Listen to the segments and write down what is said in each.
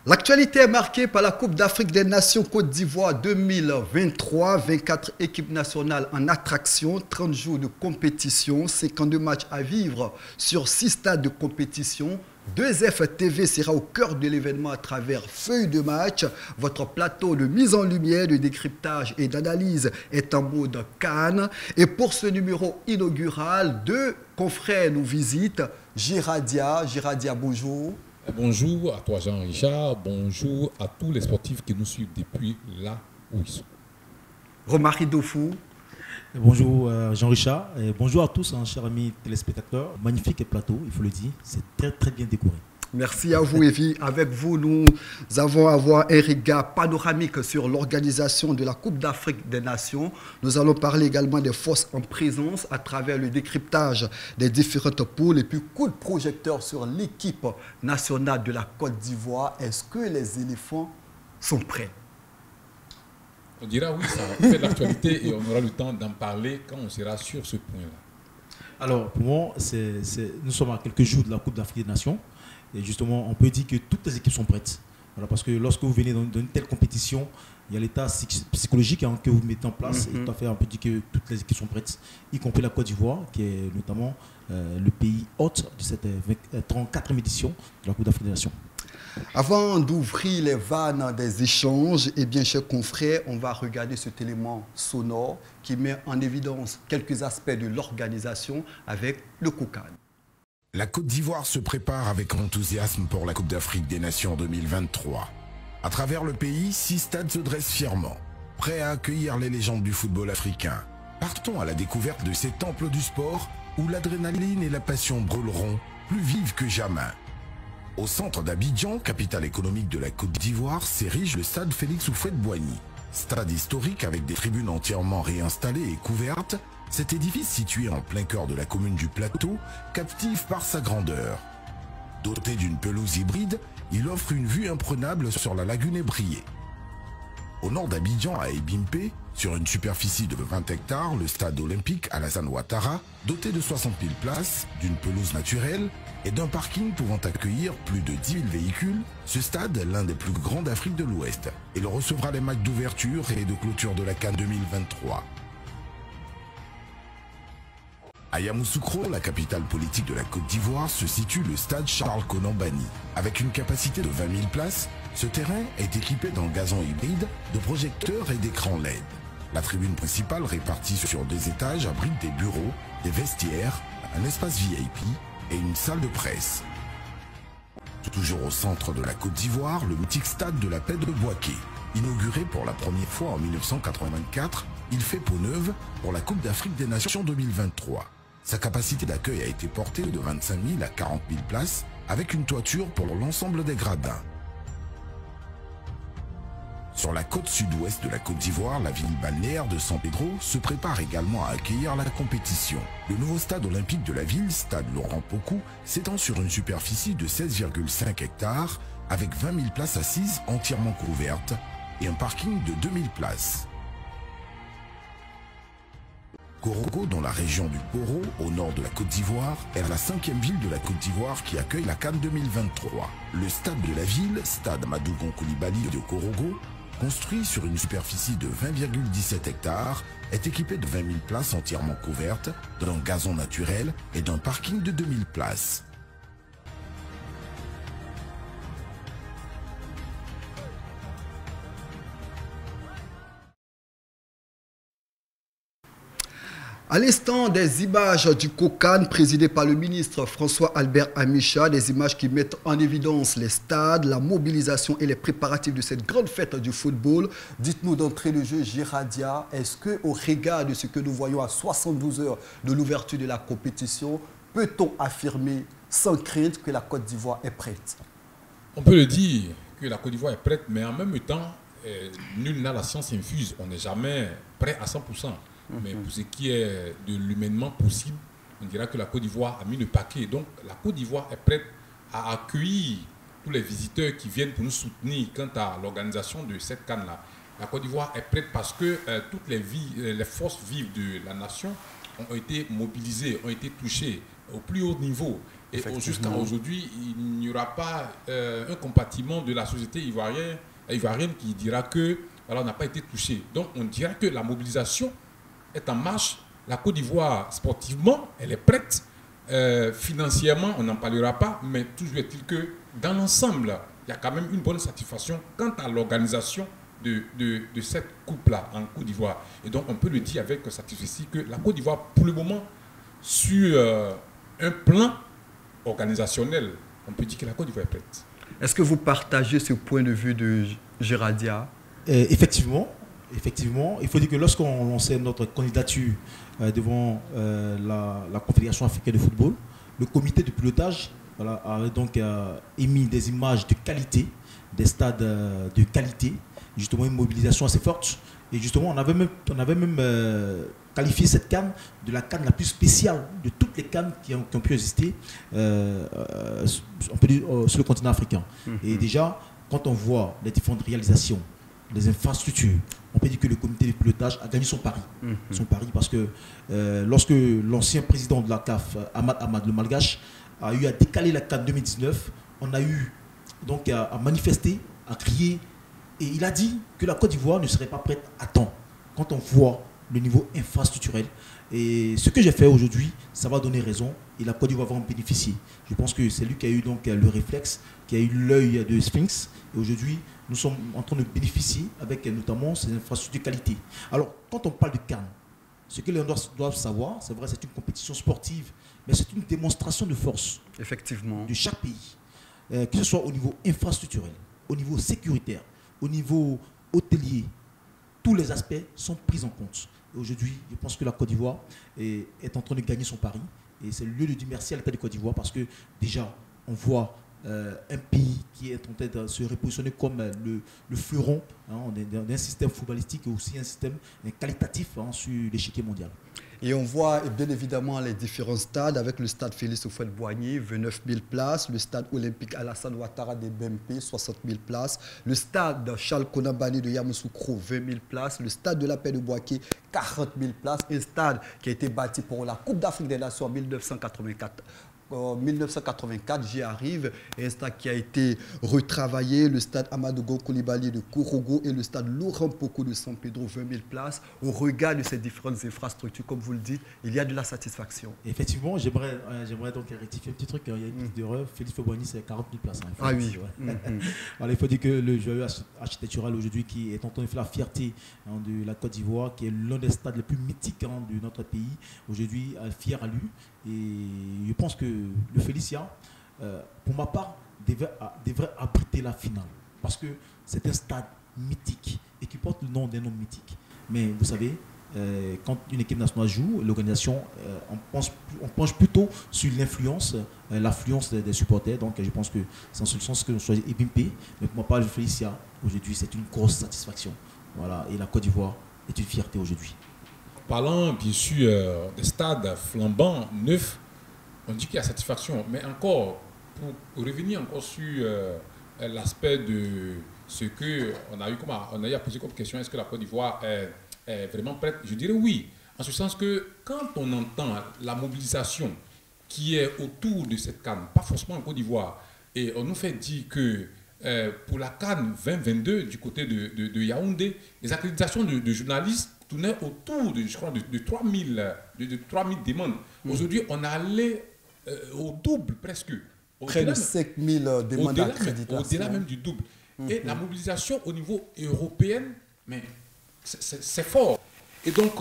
L'actualité est marquée par la Coupe d'Afrique des Nations Côte d'Ivoire 2023. 24 équipes nationales en attraction, 30 jours de compétition, 52 matchs à vivre sur 6 stades de compétition. 2FTV sera au cœur de l'événement à travers feuilles de match. Votre plateau de mise en lumière, de décryptage et d'analyse est en mode CAN. Et pour ce numéro inaugural, 2 confrères nous visitent. Giradia, bonjour. Bonjour à toi Jean-Richard, bonjour à tous les sportifs qui nous suivent depuis là où ils sont. Romary Dofou. Bonjour Jean-Richard, et bonjour à tous, chers amis téléspectateurs. Magnifique plateau, il faut le dire, c'est très bien décoré. Merci à vous, Evie. Avec vous, nous allons avoir un regard panoramique sur l'organisation de la Coupe d'Afrique des Nations. Nous allons parler également des forces en présence à travers le décryptage des différentes poules et puis coup de projecteur sur l'équipe nationale de la Côte d'Ivoire. Est-ce que les éléphants sont prêts? On dira oui, ça fait l'actualité et on aura le temps d'en parler quand on sera sur ce point-là. Alors, pour moi, nous sommes à quelques jours de la Coupe d'Afrique des Nations. Et justement, on peut dire que toutes les équipes sont prêtes. Voilà, parce que lorsque vous venez dans une telle compétition, il y a l'état psychologique que vous mettez en place. Et tout à fait, on peut dire que toutes les équipes sont prêtes, y compris la Côte d'Ivoire, qui est notamment le pays hôte de cette 34e édition de la Coupe d'Afrique des Nations. Avant d'ouvrir les vannes des échanges, eh bien, chers confrères, on va regarder cet élément sonore qui met en évidence quelques aspects de l'organisation avec le COCAN. La Côte d'Ivoire se prépare avec enthousiasme pour la Coupe d'Afrique des Nations 2023. À travers le pays, 6 stades se dressent fièrement, prêts à accueillir les légendes du football africain. Partons à la découverte de ces temples du sport où l'adrénaline et la passion brûleront plus vives que jamais. Au centre d'Abidjan, capitale économique de la Côte d'Ivoire, s'érige le stade Félix Houphouët-Boigny. Stade historique avec des tribunes entièrement réinstallées et couvertes, cet édifice situé en plein cœur de la commune du Plateau captive par sa grandeur. Doté d'une pelouse hybride, il offre une vue imprenable sur la lagune ébriée. Au nord d'Abidjan, à Ebimpe, sur une superficie de 20 hectares, le stade olympique Alassane Ouattara, doté de 60 000 places, d'une pelouse naturelle et d'un parking pouvant accueillir plus de 10 000 véhicules, ce stade, l'un des plus grands d'Afrique de l'Ouest, il recevra les matchs d'ouverture et de clôture de la CAN 2023. À Yamoussoukro, la capitale politique de la Côte d'Ivoire, se situe le stade Charles-Konan Banny. Avec une capacité de 20 000 places, ce terrain est équipé d'un gazon hybride, de projecteurs et d'écrans LED. La tribune principale, répartie sur 2 étages, abrite des bureaux, des vestiaires, un espace VIP et une salle de presse. Toujours au centre de la Côte d'Ivoire, le mythique stade de la Paix de Bouaké. Inauguré pour la première fois en 1984, il fait peau neuve pour la Coupe d'Afrique des Nations 2023. Sa capacité d'accueil a été portée de 25 000 à 40 000 places, avec une toiture pour l'ensemble des gradins. Sur la côte sud-ouest de la Côte d'Ivoire, la ville balnéaire de San Pedro se prépare également à accueillir la compétition. Le nouveau stade olympique de la ville, stade Laurent Pokou, s'étend sur une superficie de 16,5 hectares, avec 20 000 places assises entièrement couvertes et un parking de 2 000 places. Korogo, dans la région du Poro, au nord de la Côte d'Ivoire, est la 5e ville de la Côte d'Ivoire qui accueille la CAN 2023. Le stade de la ville, stade Madougon Koulibaly de Korogo, construit sur une superficie de 20,17 hectares, est équipé de 20 000 places entièrement couvertes, d'un gazon naturel et d'un parking de 2 000 places. À l'instant des images du COCAN présidé par le ministre François-Albert Amicha, des images qui mettent en évidence les stades, la mobilisation et les préparatifs de cette grande fête du football. Dites-nous d'entrée de jeu, Giradia, est-ce qu'au regard de ce que nous voyons à 72 heures de l'ouverture de la compétition, peut-on affirmer sans crainte que la Côte d'Ivoire est prête? On peut le dire que la Côte d'Ivoire est prête, mais en même temps, nul n'a la science infuse. On n'est jamais prêt à 100%. Mais pour ce qui est de l'humainement possible, on dira que la Côte d'Ivoire a mis le paquet. Donc la Côte d'Ivoire est prête à accueillir tous les visiteurs qui viennent pour nous soutenir quant à l'organisation de cette CAN-là. La Côte d'Ivoire est prête parce que toutes les forces vives de la nation ont été mobilisées, ont été touchées au plus haut niveau. Et jusqu'à aujourd'hui, il n'y aura pas un compartiment de la société ivoirienne qui dira que voilà, on n'a pas été touché. Donc on dira que la mobilisation est en marche. La Côte d'Ivoire, sportivement, elle est prête. Financièrement, on n'en parlera pas, mais toujours est-il que dans l'ensemble, il y a quand même une bonne satisfaction quant à l'organisation de cette coupe-là en Côte d'Ivoire. Et donc on peut le dire avec satisfaction que la Côte d'Ivoire, pour le moment, sur un plan organisationnel, on peut dire que la Côte d'Ivoire est prête. Est-ce que vous partagez ce point de vue de Geradia? Effectivement, il faut dire que lorsqu'on lançait notre candidature devant la Confédération africaine de football, le comité de pilotage a donc émis des images de qualité, des stades de qualité, justement une mobilisation assez forte. Et justement, on avait même qualifié cette CAN de la CAN la plus spéciale de toutes les CAN qui ont pu exister on peut dire, sur le continent africain. Et déjà, quand on voit les différentes réalisations, les infrastructures, on peut dire que le comité de pilotage a gagné son pari. Son pari parce que lorsque l'ancien président de la CAF, Ahmad le Malgache, a eu à décaler la CAN 2019, on a eu donc à manifester, à crier, et il a dit que la Côte d'Ivoire ne serait pas prête à temps. Quand on voit le niveau infrastructurel, et ce que j'ai fait aujourd'hui, ça va donner raison, et la Côte d'Ivoire va en bénéficier. Je pense que c'est lui qui a eu donc le réflexe, qui a eu l'œil de Sphinx, et aujourd'hui, nous sommes en train de bénéficier avec notamment ces infrastructures de qualité. Alors, quand on parle de CAN, ce que les gens doivent savoir, c'est vrai, c'est une compétition sportive, mais c'est une démonstration de force. Effectivement. De chaque pays, que ce soit au niveau infrastructurel, au niveau sécuritaire, au niveau hôtelier, tous les aspects sont pris en compte. Et aujourd'hui, je pense que la Côte d'Ivoire est en train de gagner son pari. Et c'est le lieu de dire merci à l'État de Côte d'Ivoire parce que déjà, on voit un pays qui est en train de se repositionner comme le fleuron d'un système footballistique et aussi un système qualitatif sur l'échiquier mondial. Et on voit bien évidemment les différents stades avec le stade Félix Houphouët-Boigny, 29 000 places, le stade olympique Alassane Ouattara de BMP, 60 000 places, le stade Charles Konambani de Yamoussoukro, 20 000 places, le stade de la Paix de Boaké, 40 000 places, un stade qui a été bâti pour la Coupe d'Afrique des Nations en 1984, j'y arrive, et un stade qui a été retravaillé, le stade Amadou Koulibaly de Kourogo et le stade Laurent Poko de San Pedro, 20 000 places. Au regard de ces différentes infrastructures, comme vous le dites, il y a de la satisfaction. Effectivement, j'aimerais donc rectifier un petit truc, il y a une petite erreur, Félix Houphouët-Boigny c'est 40 000 places. Ah oui. Alors, il faut dire que le joyau architectural aujourd'hui qui est en train de faire la fierté de la Côte d'Ivoire, qui est l'un des stades les plus mythiques de notre pays, aujourd'hui fier à lui. Et je pense que le Félicia, pour ma part, devrait abriter la finale. Parce que c'est un stade mythique et qui porte le nom d'un homme mythique. Mais vous savez, quand une équipe nationale joue, l'organisation, on penche plutôt sur l'affluence des supporters. Donc je pense que c'est en ce sens que nous choisissons Ebimpe. Mais pour ma part, le Félicia, aujourd'hui, c'est une grosse satisfaction. Voilà. Et la Côte d'Ivoire est une fierté aujourd'hui. Parlant bien sûr des stades flambants, neufs, on dit qu'il y a satisfaction. Mais encore, pour revenir encore sur l'aspect de ce qu'on a eu à poser comme question, est-ce que la Côte d'Ivoire est vraiment prête? Je dirais oui. En ce sens que quand on entend la mobilisation qui est autour de cette CAN, pas forcément en Côte d'Ivoire, et on nous fait dire que pour la CAN 2022 du côté de Yaoundé, les accréditations de journalistes tournaient autour de, je crois, de 3000 demandes. Aujourd'hui, on est allé au double presque. Près de 5000 demandes d'accréditation. Au-delà même du double. Et la mobilisation au niveau européen, mais c'est fort. Et donc,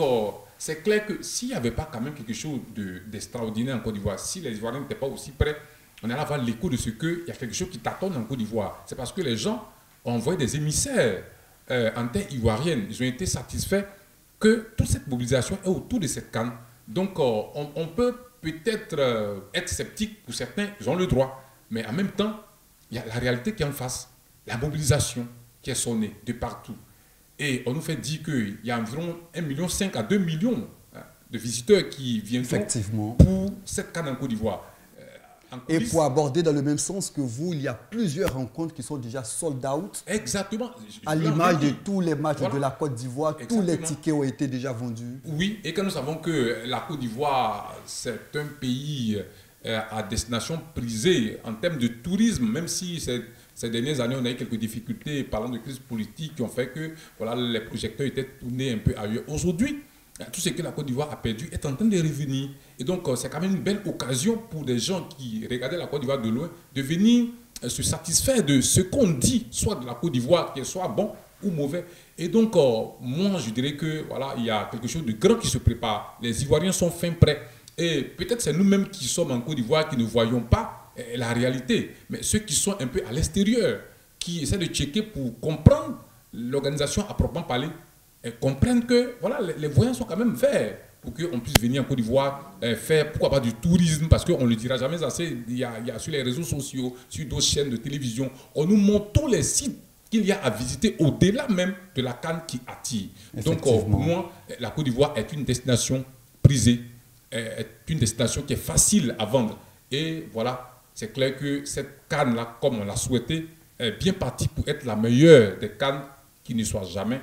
c'est clair que s'il n'y avait pas quand même quelque chose d'extraordinaire en Côte d'Ivoire, si les Ivoiriens n'étaient pas aussi prêts, on allait avoir l'écho de ce qu'il y a quelque chose qui tâtonne en Côte d'Ivoire. C'est parce que les gens ont envoyé des émissaires en terre ivoirienne. Ils ont été satisfaits que toute cette mobilisation est autour de cette CAN. Donc, on peut peut-être être sceptique pour certains, ils ont le droit. Mais en même temps, il y a la réalité qui est en face. La mobilisation qui est sonnée de partout. Et on nous fait dire qu'il y a environ 1,5 million à 2 millions de visiteurs qui viendront pour cette CAN en Côte d'Ivoire. Et pour aborder dans le même sens que vous, il y a plusieurs rencontres qui sont déjà sold out. Exactement. À l'image de tous les matchs de la Côte d'Ivoire, tous les tickets ont été déjà vendus. Oui, et quand nous savons que la Côte d'Ivoire, c'est un pays à destination prisée en termes de tourisme, même si ces dernières années, on a eu quelques difficultés parlant de crise politique qui ont fait que voilà, les projecteurs étaient tournés un peu ailleurs. Aujourd'hui, tout ce que la Côte d'Ivoire a perdu est en train de revenir. Et donc, c'est quand même une belle occasion pour des gens qui regardaient la Côte d'Ivoire de loin de venir se satisfaire de ce qu'on dit, soit de la Côte d'Ivoire, qu'il soit bon ou mauvais. Et donc, moi, je dirais que voilà, il y a quelque chose de grand qui se prépare. Les Ivoiriens sont fin prêts. Et peut-être c'est nous-mêmes qui sommes en Côte d'Ivoire qui ne voyons pas la réalité. Mais ceux qui sont un peu à l'extérieur, qui essaient de checker pour comprendre l'organisation à proprement parler, et comprennent que voilà, les voyants sont quand même verts pour qu'on puisse venir en Côte d'Ivoire faire, pourquoi pas, du tourisme, parce qu'on ne le dira jamais assez, il y a sur les réseaux sociaux, sur d'autres chaînes de télévision, on nous montre tous les sites qu'il y a à visiter au-delà même de la CAN qui attire. Donc pour moi, la Côte d'Ivoire est une destination prisée, est une destination qui est facile à vendre. Et voilà, c'est clair que cette CAN-là, comme on l'a souhaité, est bien partie pour être la meilleure des CAN qui ne soit jamais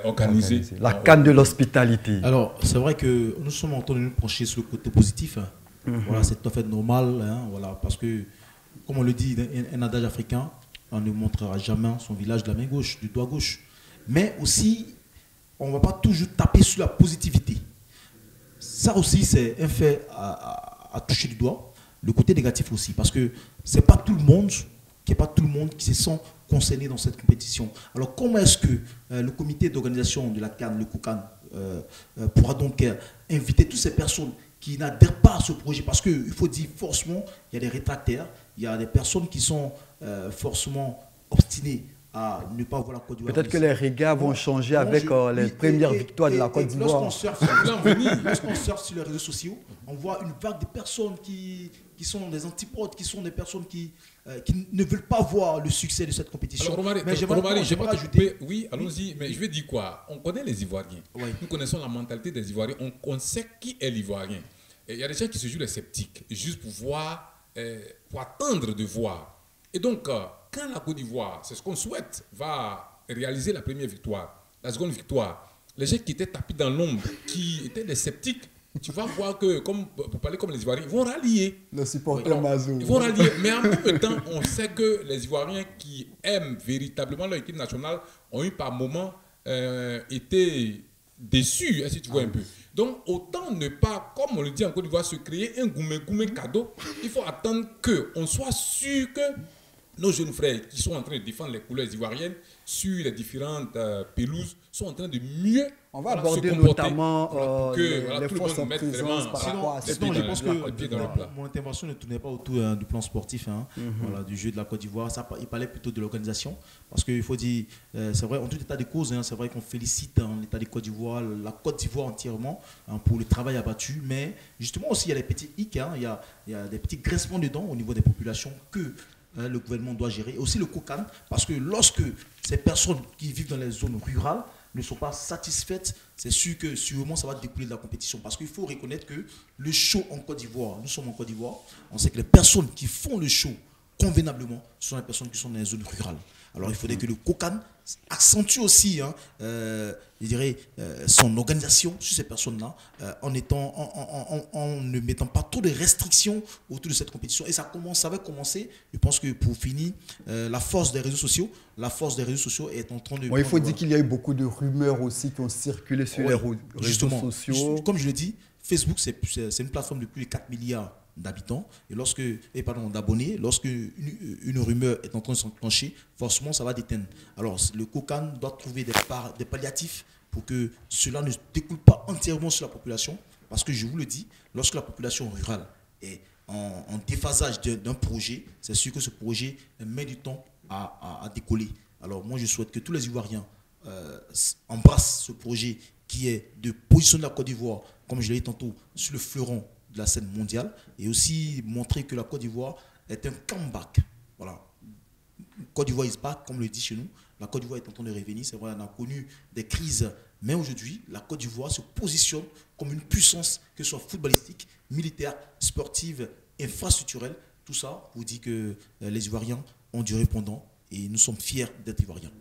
organisée. La CAN de l'hospitalité. Alors, c'est vrai que nous sommes en train de nous pencher sur le côté positif. Hein. Voilà, c'est tout à fait normal, hein, voilà, parce que, comme on le dit, un adage africain, on ne montrera jamais son village de la main gauche, du doigt gauche. Mais aussi, on ne va pas toujours taper sur la positivité. Ça aussi, c'est un fait à toucher du doigt. Le côté négatif aussi, parce que ce n'est pas tout le monde qui se sent concerné dans cette compétition. Alors, comment est-ce que le comité d'organisation de la CAN, le COCAN, pourra donc inviter toutes ces personnes qui n'adhèrent pas à ce projet? Parce qu'il faut dire forcément, il y a des rétractaires, il y a des personnes qui sont forcément obstinées à ne pas voir la Côte d'Ivoire. Peut-être que les regards vont changer avec les premières victoires de la Côte d'Ivoire. Lorsqu'on surfe sur les réseaux sociaux, on voit une vague de personnes qui sont des antipodes, qui sont des personnes qui ne veulent pas voir le succès de cette compétition. Alors, Romari, j'aimerais ajouter. Oui, allons-y, mais je vais dire quoi? On connaît les Ivoiriens. Oui. Nous connaissons la mentalité des Ivoiriens. On sait qui est l'Ivoirien. Il y a des gens qui se jouent les sceptiques, juste pour voir, pour attendre de voir. Et donc, quand la Côte d'Ivoire, c'est ce qu'on souhaite, va réaliser la première victoire, la seconde victoire, les gens qui étaient tapis dans l'ombre, qui étaient des sceptiques, tu vas voir que, pour parler comme les Ivoiriens, ils vont rallier. Le supporter Mazou. Ils vont rallier. Mais en même temps, on sait que les Ivoiriens qui aiment véritablement leur équipe nationale ont eu par moments été déçus, si tu vois un peu. Donc, autant ne pas, comme on le dit en Côte d'Ivoire, se créer un goumé cadeau. Il faut attendre qu'on soit sûr que nos jeunes frères qui sont en train de défendre les couleurs ivoiriennes sur les différentes pelouses sont en train de mieux on va aborder notamment les forces en présence par rapport à ça. Sinon, je pense que mon intervention ne tournait pas autour du plan sportif, voilà, du jeu de la Côte d'Ivoire. Il parlait plutôt de l'organisation. Parce qu'il faut dire, c'est vrai, en tout état de cause, c'est vrai qu'on félicite l'État de Côte d'Ivoire, la Côte d'Ivoire entièrement, pour le travail abattu. Mais justement aussi, il y a des petits hicks, il y a des petits grincements dedans au niveau des populations que le gouvernement doit gérer. Et aussi le COCAN, parce que lorsque ces personnes qui vivent dans les zones rurales ne sont pas satisfaites, c'est sûr que sûrement ça va découler de la compétition. Parce qu'il faut reconnaître que le show en Côte d'Ivoire, nous sommes en Côte d'Ivoire, on sait que les personnes qui font le show convenablement sont les personnes qui sont dans les zones rurales. Alors il faudrait que le COCAN accentue aussi je dirais, son organisation sur ces personnes-là en ne mettant pas trop de restrictions autour de cette compétition. Et ça va commencer, je pense que pour finir, la force des réseaux sociaux est en train de... il faut dire qu'il y a eu beaucoup de rumeurs aussi qui ont circulé sur les réseaux sociaux. Comme je le dis, Facebook, c'est une plateforme de plus de 4 milliards d'habitants d'abonnés. Lorsque une rumeur est en train de s'enclencher, forcément ça va déteindre. Alors le COCAN doit trouver des palliatifs pour que cela ne découle pas entièrement sur la population, parce que je vous le dis, lorsque la population rurale est en déphasage d'un projet, c'est sûr que ce projet met du temps à décoller. Alors moi je souhaite que tous les Ivoiriens embrassent ce projet qui est de positionner la Côte d'Ivoire, comme je l'ai dit tantôt, sur le fleuron de la scène mondiale, et aussi montrer que la Côte d'Ivoire est un comeback. Voilà. Côte d'Ivoire is back, comme le dit chez nous. La Côte d'Ivoire est en train de revenir. C'est vrai, on a connu des crises, mais aujourd'hui, la Côte d'Ivoire se positionne comme une puissance, que ce soit footballistique, militaire, sportive, infrastructurelle. Tout ça vous dit que les Ivoiriens ont du répondant et nous sommes fiers d'être Ivoiriens.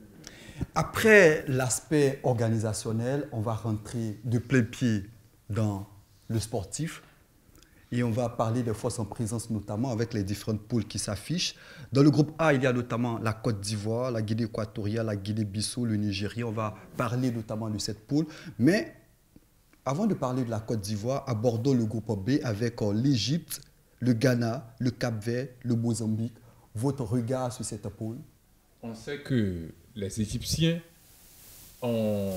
Après l'aspect organisationnel, on va rentrer de plein pied dans le sportif. Et on va parler des forces en présence, notamment avec les différentes poules qui s'affichent. Dans le groupe A, il y a notamment la Côte d'Ivoire, la Guinée équatoriale, la Guinée-Bissau, le Nigeria. On va parler notamment de cette poule. Mais avant de parler de la Côte d'Ivoire, abordons le groupe B avec l'Égypte, le Ghana, le Cap-Vert, le Mozambique. Votre regard sur cette poule? On sait que les Égyptiens ont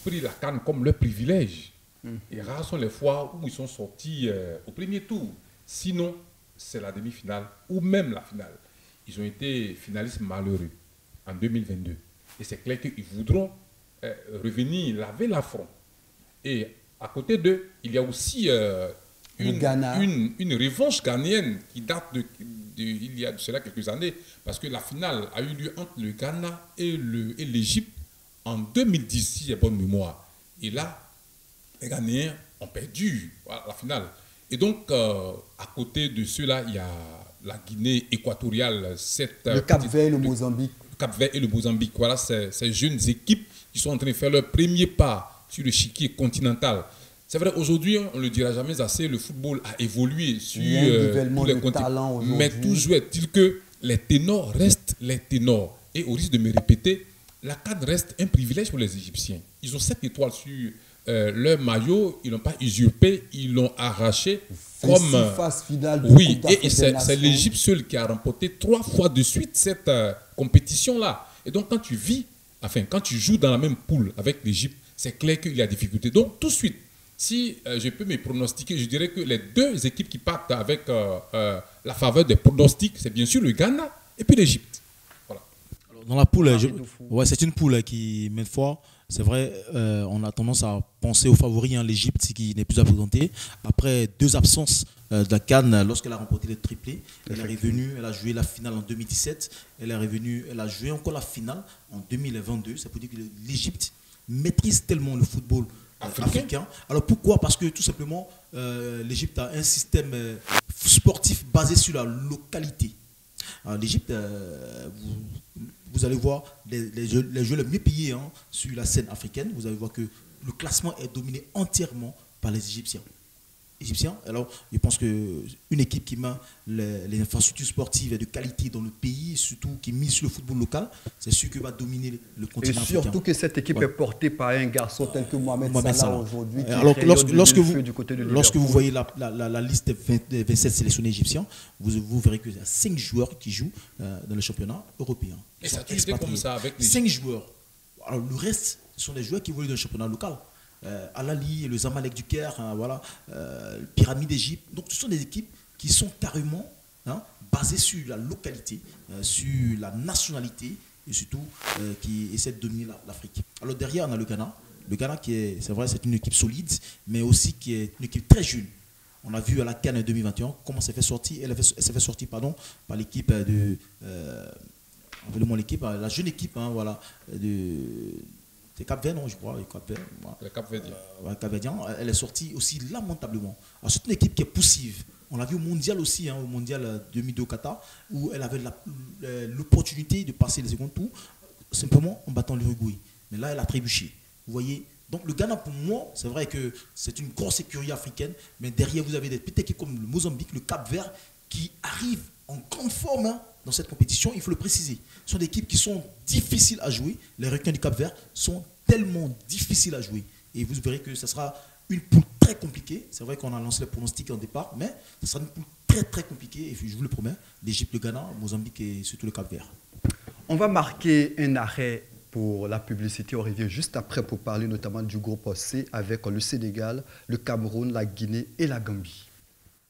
pris la CAN comme leur privilège. Et rares sont les fois où ils sont sortis au premier tour. Sinon, c'est la demi-finale ou même la finale. Ils ont été finalistes malheureux en 2022. Et c'est clair qu'ils voudront revenir laver l'affront. Et à côté d'eux, il y a aussi une revanche ghanéenne qui date il y a de cela quelques années. Parce que la finale a eu lieu entre le Ghana et l'Égypte en 2010, si j'ai bonne mémoire. Et là, les Ghanéens ont perdu la finale. Et donc, à côté de cela, il y a la Guinée équatoriale. Le Cap-Vert et le Mozambique. Le Cap-Vert et le Mozambique. Voilà, ces jeunes équipes qui sont en train de faire leur premier pas sur le chiquier continental. C'est vrai, aujourd'hui, on ne le dira jamais assez, le football a évolué sur tous les continents. Mais toujours est-il que les ténors restent les ténors. Et au risque de me répéter, la CAN reste un privilège pour les Égyptiens. Ils ont 7 étoiles sur leur maillot, ils n'ont pas usurpé, ils l'ont arraché comme... phase finale de oui, et c'est l'Égypte seule qui a remporté 3 fois de suite cette compétition-là. Et donc quand tu joues dans la même poule avec l'Égypte, c'est clair qu'il y a difficulté. Donc tout de suite, si je peux me pronostiquer, je dirais que les 2 équipes qui partent avec la faveur des pronostics, c'est bien sûr le Ghana et puis l'Égypte. Voilà. Dans la poule, c'est une poule qui, maintes fois, c'est vrai, on a tendance à penser aux favoris, hein, l'Égypte qui n'est plus à présenter. Après 2 absences de la CAN, lorsqu'elle a remporté le triplé, elle est revenue, elle a joué la finale en 2017, elle est revenue, elle a joué encore la finale en 2022. Ça peut dire que l'Égypte maîtrise tellement le football africain. Alors pourquoi? Parce que tout simplement, l'Égypte a un système sportif basé sur la localité. L'Égypte, vous allez voir les jeux les mieux payés sur la scène africaine. Vous allez voir que le classement est dominé entièrement par les Égyptiens. Alors, je pense qu'une équipe qui met les infrastructures sportives de qualité dans le pays, surtout qui mise sur le football local, c'est sûr qu'elle va dominer le continent africain. Et surtout que cette équipe est portée par un garçon tel que Mohamed Salah aujourd'hui. Alors, lorsque vous voyez la liste des 27 sélectionnés égyptiens, vous verrez qu'il y a 5 joueurs qui jouent dans le championnat européen. Et ça a été comme ça avec les 5 joueurs. Alors, le reste, ce sont des joueurs qui évoluent dans le championnat local. Al-Ali, le Zamalek du Caire, voilà, Pyramide d'Égypte. Donc ce sont des équipes qui sont carrément basées sur la localité, sur la nationalité et surtout qui essaient de dominer l'Afrique. Alors derrière on a le Ghana. Le Ghana c'est vrai, c'est une équipe solide, mais aussi qui est une équipe très jeune. On a vu à la CAN en 2021 comment s'est fait sortir. Elle s'est fait sortir par l'équipe de la jeune équipe, voilà, c'est Cap-Vert, non, je crois. Le Cap-Verdien. Elle est sortie aussi lamentablement. Alors, c'est une équipe qui est poussive. On l'a vu au mondial aussi, au mondial 2002 au Qatar, où elle avait l'opportunité de passer les seconds tours, simplement en battant l'Uruguay. Mais là, elle a trébuché. Vous voyez? Donc le Ghana, pour moi, c'est vrai que c'est une grosse écurie africaine, mais derrière, vous avez des petites équipes comme le Mozambique, le Cap-Vert, qui arrivent en grande forme dans cette compétition, il faut le préciser. Ce sont des équipes qui sont difficiles à jouer. Les requins du Cap-Vert sont tellement difficiles à jouer. Et vous verrez que ce sera une poule très compliquée. C'est vrai qu'on a lancé les pronostics en départ, mais ce sera une poule très très compliquée. Et je vous le promets, l'Égypte, le Ghana, Mozambique et surtout le Cap-Vert. On va marquer un arrêt pour la publicité. On revient juste après pour parler notamment du groupe C avec le Sénégal, le Cameroun, la Guinée et la Gambie.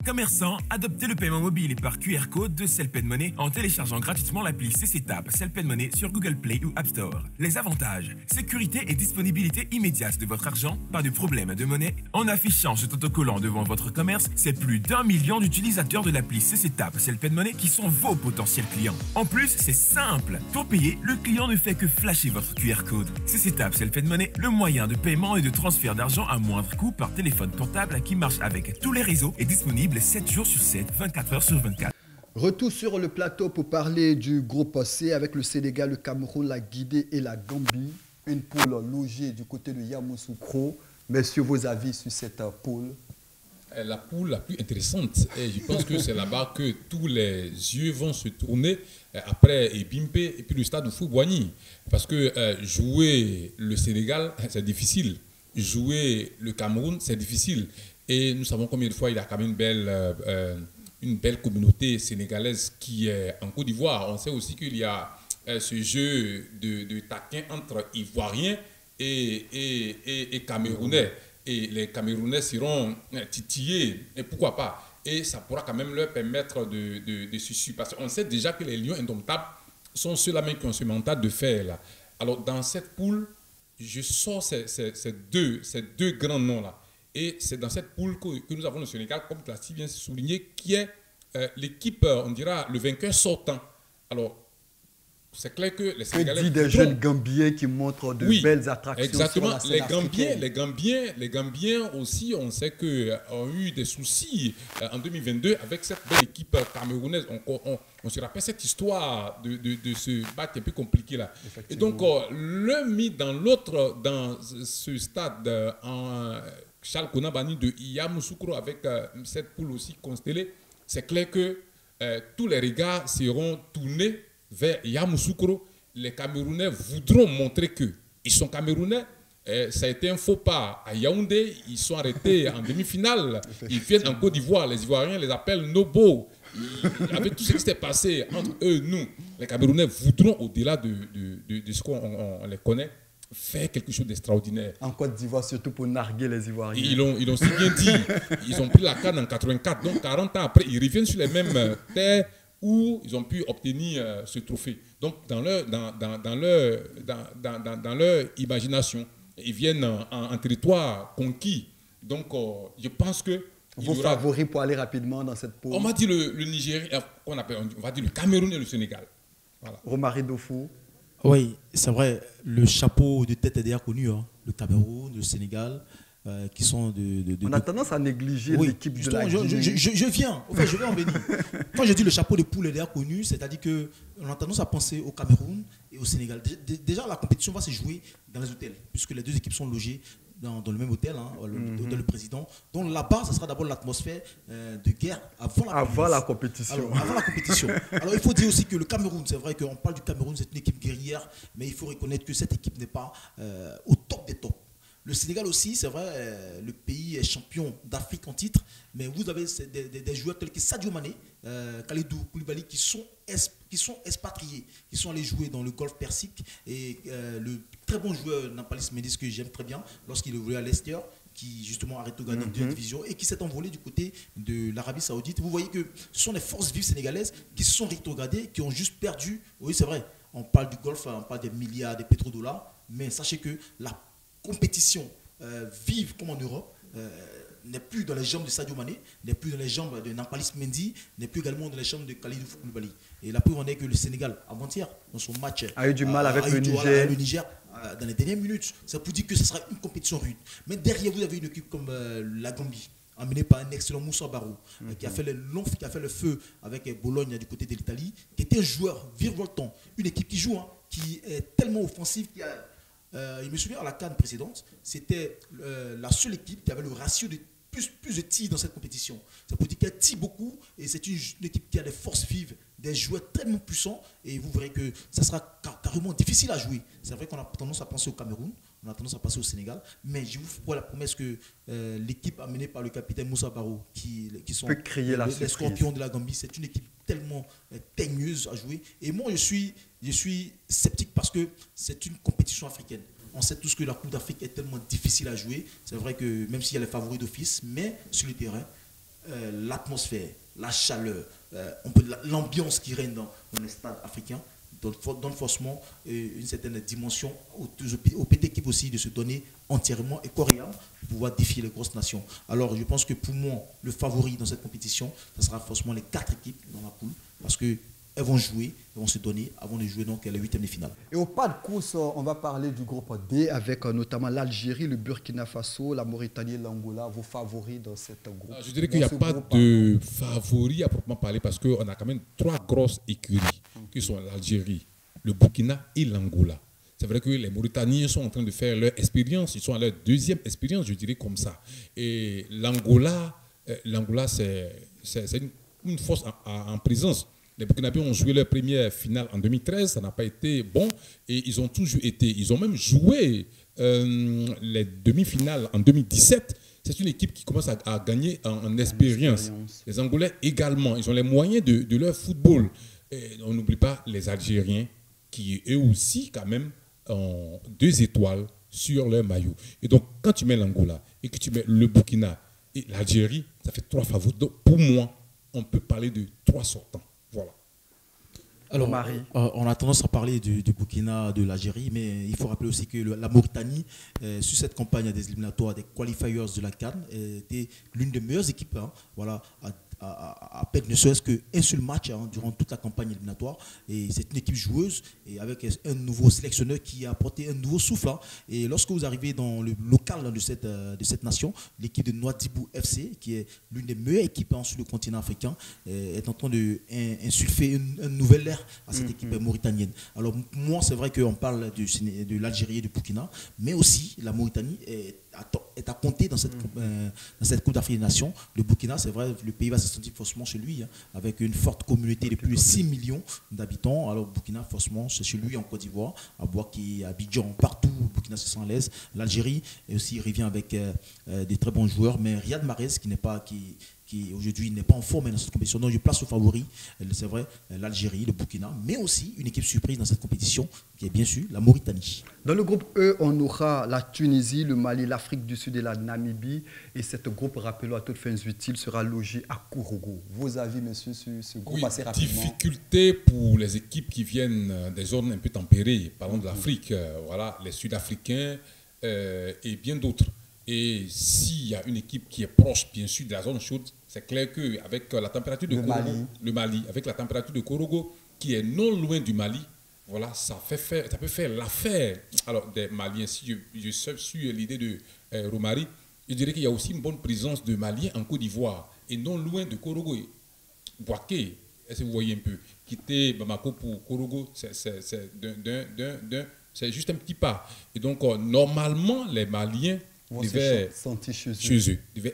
Commerçants, adoptez le paiement mobile et par QR code de CellPay Money en téléchargeant gratuitement l'appli CCTAP CellPay Money sur Google Play ou App Store. Les avantages: sécurité et disponibilité immédiate de votre argent, pas de problème de monnaie. En affichant cet autocollant devant votre commerce, c'est plus d'1 million d'utilisateurs de l'appli CCTAP CellPay Money qui sont vos potentiels clients. En plus, c'est simple. Pour payer, le client ne fait que flasher votre QR code. CCTAP CellPay Money, le moyen de paiement et de transfert d'argent à moindre coût par téléphone portable qui marche avec tous les réseaux et disponible 7 jours sur 7, 24 heures sur 24. Retour sur le plateau pour parler du groupe C avec le Sénégal, le Cameroun, la Guinée et la Gambie. Une poule logée du côté de Yamoussoukro. Messieurs, vos avis sur cette poule? la poule la plus intéressante. Et je pense que c'est là-bas que tous les yeux vont se tourner après Ebimpe et puis le stade de Fou-Boigny. Parce que jouer le Sénégal, c'est difficile. Jouer le Cameroun, c'est difficile. Et nous savons combien de fois il y a quand même une belle communauté sénégalaise qui est en Côte d'Ivoire. On sait aussi qu'il y a ce jeu de taquin entre Ivoiriens et Camerounais. Et les Camerounais seront titillés, et pourquoi pas. Et ça pourra quand même leur permettre de se suivre. Parce qu'on sait déjà que les Lions indomptables sont ceux-là même qui ont ce mental de fer. Là. Alors, dans cette poule, je sors ces deux grands noms-là. Et c'est dans cette poule que nous avons le Sénégal, comme tu l'as si bien souligné, qui est l'équipe, on dira, le vainqueur sortant. Alors, c'est clair que les Sénégalais... dit des jeunes Gambiens qui montrent de belles attractions. Exactement. Sur la scène les Gambiens aussi, on sait ont eu des soucis en 2022 avec cette belle équipe camerounaise. On se rappelle cette histoire de ce match un peu compliqué là. Et donc, l'un mis dans l'autre, dans ce stade en Charles Konabani de Yamoussoukro avec cette poule aussi constellée, c'est clair que tous les regards seront tournés vers Yamoussoukro. Les Camerounais voudront montrer qu'ils sont Camerounais. Ça a été un faux pas à Yaoundé. Ils sont arrêtés en demi-finale. Ils viennent en Côte d'Ivoire. Les Ivoiriens les appellent Nobo. Avec tout ce qui s'est passé entre eux, nous, les Camerounais voudront, au-delà de ce qu'on les connaît, faire quelque chose d'extraordinaire. En Côte d'Ivoire, surtout pour narguer les Ivoiriens. Ils l'ont si bien dit. Ils ont pris la CAN en 84. Donc 40 ans après, ils reviennent sur les mêmes terres où ils ont pu obtenir ce trophée. Donc, dans leur imagination, ils viennent en territoire conquis. Donc, je pense que... Vos favoris pour aller rapidement dans cette poule? On m'a dit le Nigeria, on va dire le Cameroun et le Sénégal. Voilà. Romary Dofou. Oui, c'est vrai, le chapeau de tête est déjà connu, hein. Le Cameroun, le Sénégal, qui sont On a tendance à négliger l'équipe de la Guinée. Je viens en venir. Quand je dis le chapeau de poule est déjà connu, c'est-à-dire qu'on a tendance à penser au Cameroun et au Sénégal. Déjà, la compétition va se jouer dans les hôtels, puisque les deux équipes sont logées dans le même hôtel, hein, l'hôtel du président. Donc là-bas, ça sera d'abord l'atmosphère de guerre avant la compétition. Alors il faut dire aussi que le Cameroun, c'est vrai qu'on parle du Cameroun, c'est une équipe guerrière, mais il faut reconnaître que cette équipe n'est pas au top des tops. Le Sénégal aussi, c'est vrai, le pays est champion d'Afrique en titre, mais vous avez des joueurs tels que Sadio Mané, Kalidou Koulibaly qui sont expatriés, qui sont allés jouer dans le Golfe Persique, et le très bon joueur Nampalys Mendy, que j'aime très bien, lorsqu'il est venu à Leicester, qui justement a rétrogradé en deuxième division et qui s'est envolé du côté de l'Arabie Saoudite. Vous voyez que ce sont les forces vives sénégalaises qui se sont rétrogradées, qui ont juste perdu. Oui, c'est vrai, on parle du Golfe, on parle des milliards, des pétrodollars, mais sachez que la compétition vive comme en Europe n'est plus dans les jambes de Sadio Mané, n'est plus dans les jambes de Nampalys Mendy, n'est plus également dans les jambes de Kalidou Koulibaly. Et la preuve en est que le Sénégal, avant-hier, dans son match, a eu du mal avec le Niger. Dans les dernières minutes. Ça peut dire que ce sera une compétition rude. Mais derrière, vous avez une équipe comme la Gambie, emmenée par un excellent Moussa Barou, qui a fait le feu avec Bologne du côté de l'Italie, qui était un joueur virevoltant, une équipe qui joue, hein, qui est tellement offensive, il me souvient à la CAN précédente, c'était la seule équipe qui avait le ratio de plus de tirs dans cette compétition. Ça peut dire qu'elle tire beaucoup et c'est une équipe qui a des forces vives, des joueurs tellement puissants, et vous verrez que ça sera carrément difficile à jouer. C'est vrai qu'on a tendance à penser au Cameroun, on a tendance à penser au Sénégal, mais je vous fais la promesse que l'équipe amenée par le capitaine Moussa Barou, qui sont les Scorpions de la Gambie, c'est une équipe tellement teigneuse à jouer. Et moi, je suis sceptique parce que c'est une compétition africaine. On sait tous que la Coupe d'Afrique est tellement difficile à jouer. C'est vrai que même s'il y a les favoris d'office, mais sur le terrain, l'atmosphère, la chaleur, l'ambiance qui règne dans les stades africains donne forcément une certaine dimension aux petites équipes aussi de se donner entièrement et corps pour pouvoir défier les grosses nations. Alors je pense que pour moi, le favori dans cette compétition, ce sera forcément les 4 équipes dans la poule, parce que elles vont jouer, elles vont se donner avant de jouer donc les 8e de finale. Et au pas de course, on va parler du groupe D avec notamment l'Algérie, le Burkina Faso, la Mauritanie et l'Angola, vos favoris dans cette groupe. Je dirais qu'il n'y a pas de favoris à proprement parler parce qu'on a quand même 3 grosses écuries qui sont l'Algérie, le Burkina et l'Angola. C'est vrai que les Mauritaniens sont en train de faire leur expérience, ils sont à leur 2e expérience, je dirais comme ça. Et l'Angola l'Angola, c'est une force en présence. Les Burkinabés ont joué leur première finale en 2013, ça n'a pas été bon, et ils ont toujours été, ils ont même joué les demi-finales en 2017. C'est une équipe qui commence à gagner en expérience. Les Angolais également, ils ont les moyens de leur football. Et on n'oublie pas les Algériens qui, eux aussi, quand même, ont 2 étoiles sur leur maillot. Et donc, quand tu mets l'Angola et que tu mets le Burkina et l'Algérie, ça fait 3 favoris. Donc, pour moi, on peut parler de 3 sortants. Voilà. Alors, on a tendance à parler du Burkina, de l'Algérie, mais il faut rappeler aussi que la Mauritanie, sur cette campagne des éliminatoires, des qualifiers de la CAN, était l'une des meilleures équipes. Hein, voilà, à peine ne serait-ce qu'un seul match durant toute la campagne éliminatoire. Et c'est une équipe joueuse et avec un nouveau sélectionneur qui a apporté un nouveau souffle. Hein. Et lorsque vous arrivez dans le local de cette nation, l'équipe de Nouadhibou FC, qui est l'une des meilleures équipes sur le continent africain, est en train d'insulfer une nouvelle ère à cette équipe mauritanienne. Alors moi, c'est vrai qu'on parle de l'Algérie et du Burkina, mais aussi la Mauritanie est à compter dans cette Coupe d'Afrique des Nations. Le Burkina, c'est vrai, le pays va se sentir forcément chez lui, hein, avec une forte communauté de plus de 6 millions d'habitants. Alors Burkina, forcément, c'est chez lui en Côte d'Ivoire, à Bouaké, à Abidjan, partout, Burkina se sent à l'aise. L'Algérie, et aussi, il revient avec des très bons joueurs, mais Riyad Mahrez, qui aujourd'hui n'est pas en forme dans cette compétition. Donc je place au favori, c'est vrai, l'Algérie, le Burkina, mais aussi une équipe surprise dans cette compétition, qui est bien sûr la Mauritanie. Dans le groupe E, on aura la Tunisie, le Mali, l'Afrique du Sud et la Namibie. Et cette groupe, rappelons à toutes fins utiles, sera logé à Kourougo. Vos avis, monsieur, sur ce groupe assez rapidement? Difficulté pour les équipes qui viennent des zones un peu tempérées, parlons de l'Afrique, voilà, les Sud-Africains et bien d'autres. Et s'il y a une équipe qui est proche, bien sûr, de la zone chaude, c'est clair qu'avec la température de le Mali, avec la température de Kourougo, qui est non loin du Mali, voilà, ça peut faire l'affaire. Alors, des Maliens, si je suis l'idée de Romari, je dirais qu'il y a aussi une bonne présence de Maliens en Côte d'Ivoire, et non loin de Kourougo. Bouaké, est-ce que vous voyez un peu, quitter Bamako pour Kourougo, c'est juste un petit pas. Et donc, normalement, les Maliens devaient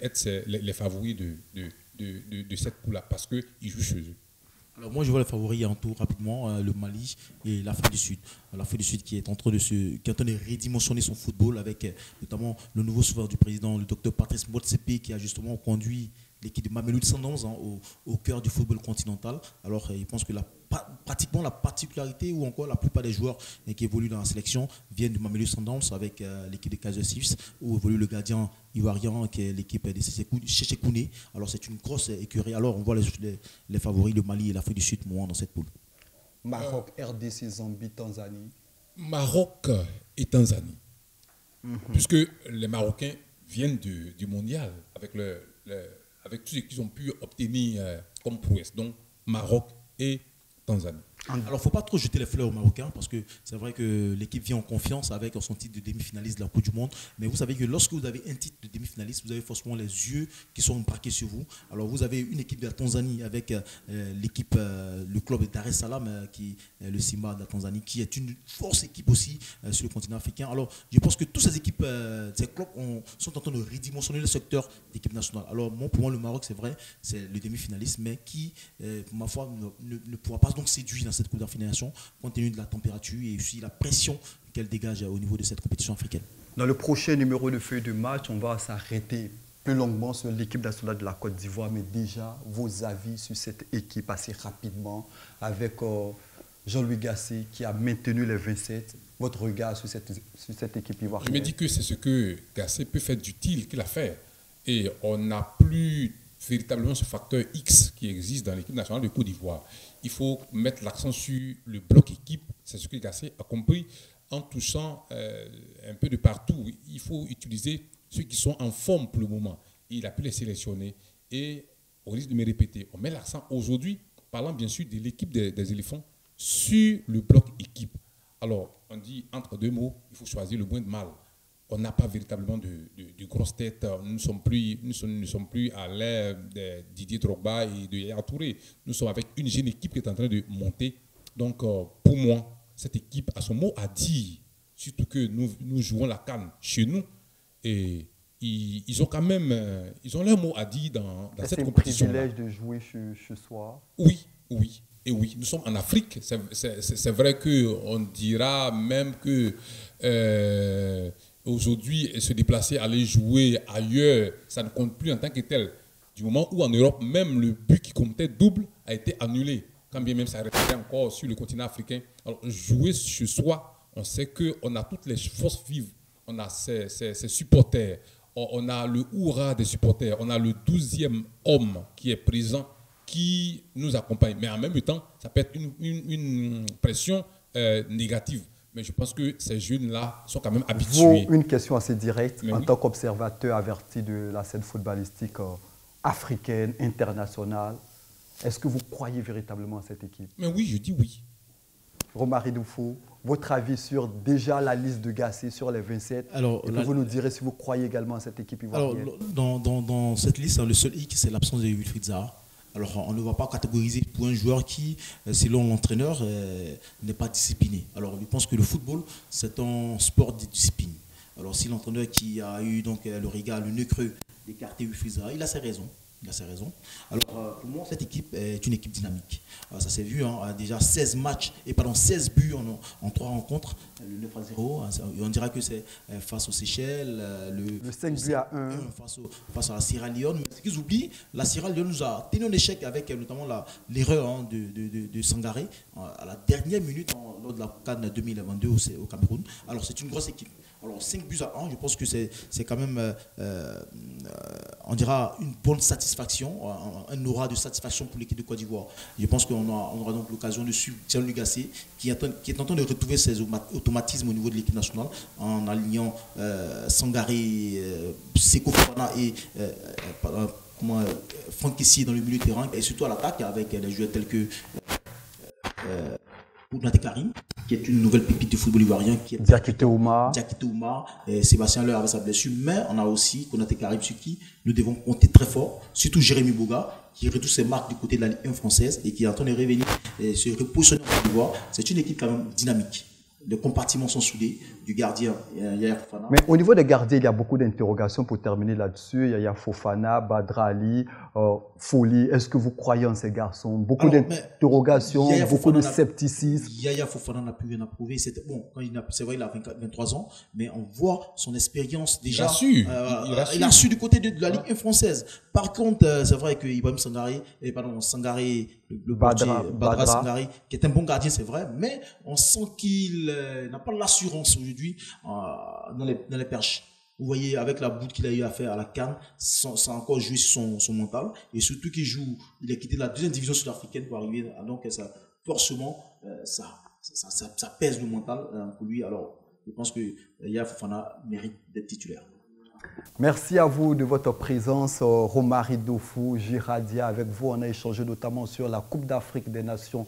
être les favoris de cette poule-là, parce qu'ils jouent chez eux. Alors moi je vois les favoris en tout rapidement, le Mali et l'Afrique du Sud. L'Afrique du Sud qui est en train de redimensionner son football avec notamment le nouveau souverain du président, le docteur Patrice Motsepe, qui a justement conduit l'équipe de Mamelodi Sundowns au cœur du football continental. Alors je pense que pratiquement la particularité ou encore la plupart des joueurs qui évoluent dans la sélection viennent du Mamelodi Sundowns avec l'équipe de Kaizer Chiefs où évolue le gardien ivoirien qui est l'équipe de Cheche Kouné. Alors c'est une grosse écurie. Alors on voit les favoris, le Mali et l'Afrique du Sud dans cette poule. Maroc, RDC, Zambie, Tanzanie. Maroc et Tanzanie. Puisque les Marocains viennent du mondial avec tout ce qu'ils ont pu obtenir comme prouesse. Donc Maroc et Tanzanie. Alors, il ne faut pas trop jeter les fleurs aux Marocains parce que c'est vrai que l'équipe vient en confiance avec son titre de demi-finaliste de la Coupe du Monde. Mais vous savez que lorsque vous avez un titre de demi-finaliste, vous avez forcément les yeux qui sont braqués sur vous. Alors, vous avez une équipe de la Tanzanie avec l'équipe, le club de Dar es Salaam, qui est le Simba de la Tanzanie, qui est une force équipe aussi sur le continent africain. Alors, je pense que toutes ces équipes, ces clubs sont en train de redimensionner le secteur d'équipe nationale. Alors, pour moi, le Maroc, c'est vrai, c'est le demi-finaliste, mais qui, pour ma foi, ne pourra pas donc séduire dans cette Coupe d'Afrique des Nations, compte tenu de la température et aussi la pression qu'elle dégage au niveau de cette compétition africaine. Dans le prochain numéro de feuille de match, on va s'arrêter plus longuement sur l'équipe nationale de la Côte d'Ivoire, mais déjà vos avis sur cette équipe assez rapidement avec Jean-Louis Gasset qui a maintenu les 27. Votre regard sur cette équipe ivoirienne? Je me dis que c'est ce que Gasset peut faire d'utile qu'il a fait. Et on n'a plus véritablement ce facteur X qui existe dans l'équipe nationale de Côte d'Ivoire. Il faut mettre l'accent sur le bloc équipe, c'est ce que Gasset a compris, en touchant un peu de partout. Il faut utiliser ceux qui sont en forme pour le moment. Il a pu les sélectionner et, au risque de me répéter, on met l'accent aujourd'hui, parlant bien sûr de l'équipe des éléphants, sur le bloc équipe. Alors, on dit entre deux mots, il faut choisir le moins de mal. On n'a pas véritablement de grosses têtes. Nous ne sommes plus à l'ère de Didier Drogba et de Yaya Touré. Nous sommes avec une jeune équipe qui est en train de monter. Donc, pour moi, cette équipe a son mot à dire. Surtout que nous jouons la CAN chez nous. Et ils ont quand même ils ont leur mot à dire dans cette compétition. C'est un privilège de jouer chez soi. Oui, oui. Et oui, nous sommes en Afrique. C'est vrai qu'on dira même que aujourd'hui, se déplacer, aller jouer ailleurs, ça ne compte plus en tant que tel. Du moment où en Europe, même le but qui comptait double a été annulé. Quand bien même ça répétait encore sur le continent africain. Alors, jouer chez soi, on sait qu'on a toutes les forces vives. On a ses supporters. On a le hurrah des supporters. On a le 12e homme qui est présent, qui nous accompagne. Mais en même temps, ça peut être une pression négative. Mais je pense que ces jeunes-là sont quand même habitués. Une question assez directe. Mais en oui. tant qu'observateur averti de la scène footballistique africaine, internationale, est-ce que vous croyez véritablement à cette équipe? Mais oui, je dis oui. Romary Doufou, votre avis sur déjà la liste de Gassé sur les 27? Alors, et puis vous nous direz si vous croyez également à cette équipe ivoirienne. Alors, dans cette liste, le seul hic, c'est l'absence de Wilfried Zaha. Alors, on ne va pas catégoriser pour un joueur qui, selon l'entraîneur, n'est pas discipliné. Alors, je pense que le football, c'est un sport de discipline. Alors, si l'entraîneur qui a eu donc, le regard, le nœud creux d'écarter Wilfried Zaha, il a ses raisons. Il a ses raisons. Alors, pour moi, cette équipe est une équipe dynamique. Alors, ça s'est vu, hein, déjà 16 matchs, et pardon, 16 buts en 3 rencontres, le 9-0. On dira que c'est face aux Seychelles, le 5-1 face à la Sierra Leone. Mais ce qu'ils oublient, la Sierra Leone nous a tenu en échec avec notamment l'erreur de Sangaré à la dernière minute lors de la CAN 2022 au Cameroun. Alors, c'est une grosse équipe. Alors 5-1, je pense que c'est quand même, on dira, une bonne satisfaction, un aura de satisfaction pour l'équipe de Côte d'Ivoire. Je pense qu'on aura donc l'occasion de suivre Thierry Lugassé, qui est en train de retrouver ses automatismes au niveau de l'équipe nationale, en alignant Sangaré, Seko Fofana et Franck Kessié dans le milieu de terrain, et surtout à l'attaque avec des joueurs tels que Konaté Karim, qui est une nouvelle pépite du football ivoirien, qui est Diakité Oumar, Sébastien Leur avec sa blessure, mais on a aussi Konaté Karim sur qui nous devons compter très fort, surtout Jérémy Boga, qui retrouve ses marques du côté de la Ligue 1 française et qui est en train de revenir et se repositionner en Côte d'Ivoire. C'est une équipe quand même dynamique. Les compartiments sont soudés, du gardien Yaya Fofana. Mais au niveau des gardiens, il y a beaucoup d'interrogations pour terminer là-dessus. Yaya Fofana, Badra Ali, Foli. Est-ce que vous croyez en ces garçons? Beaucoup d'interrogations, beaucoup de scepticisme. Yaya Fofana n'a plus rien à prouver. Bon, c'est vrai, il a 23 ans, mais on voit son expérience déjà. Il a su du côté de la Ligue 1 française. Par contre, c'est vrai que Ibrahim Sangaré, Badra Sangaré, qui est un bon gardien, c'est vrai, mais on sent qu'il n'a pas l'assurance aujourd'hui dans les perches. Vous voyez, avec la boute qu'il a eu à faire à la CAN, ça a encore joué sur son mental. Et surtout qu'il joue, il a quitté la 2e division sud-africaine pour arriver. Donc, forcément, ça pèse le mental pour lui. Alors, je pense que Yaya Fofana mérite d'être titulaire. Merci à vous de votre présence, Romary Doufou, Giradia. Avec vous, on a échangé notamment sur la Coupe d'Afrique des Nations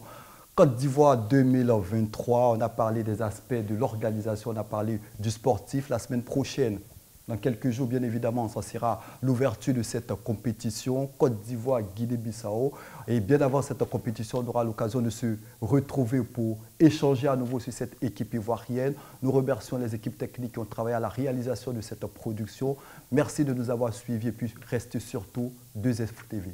Côte d'Ivoire 2023. On a parlé des aspects de l'organisation, on a parlé du sportif. La semaine prochaine, dans quelques jours, bien évidemment, ça sera l'ouverture de cette compétition Côte d'Ivoire, Guinée-Bissau. Et bien avant cette compétition, on aura l'occasion de se retrouver pour échanger à nouveau sur cette équipe ivoirienne. Nous remercions les équipes techniques qui ont travaillé à la réalisation de cette production. Merci de nous avoir suivis et puis restez surtout 2FTV.